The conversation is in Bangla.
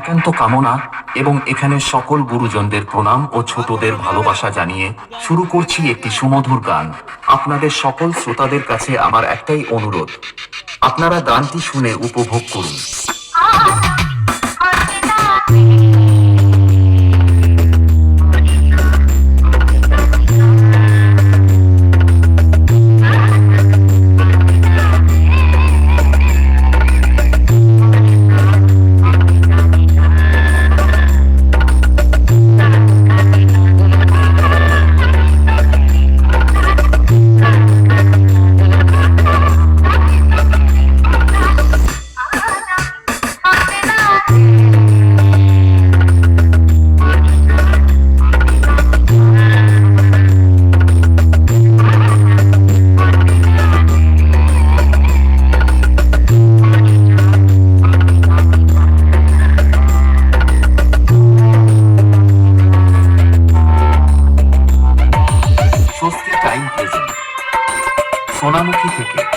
একান্ত কামনা এবং এখানে সকল গুরুজনদের প্রণাম ও ছোটদের ভালোবাসা জানিয়ে শুরু করছি একটি সুমধুর গান। আপনাদের সকল শ্রোতাদের কাছে আমার একটাই অনুরোধ, আপনারা গানটি শুনে উপভোগ করুন। স্বস্তি টাইম প্রেজেন্ট সোনামুখী থেকে।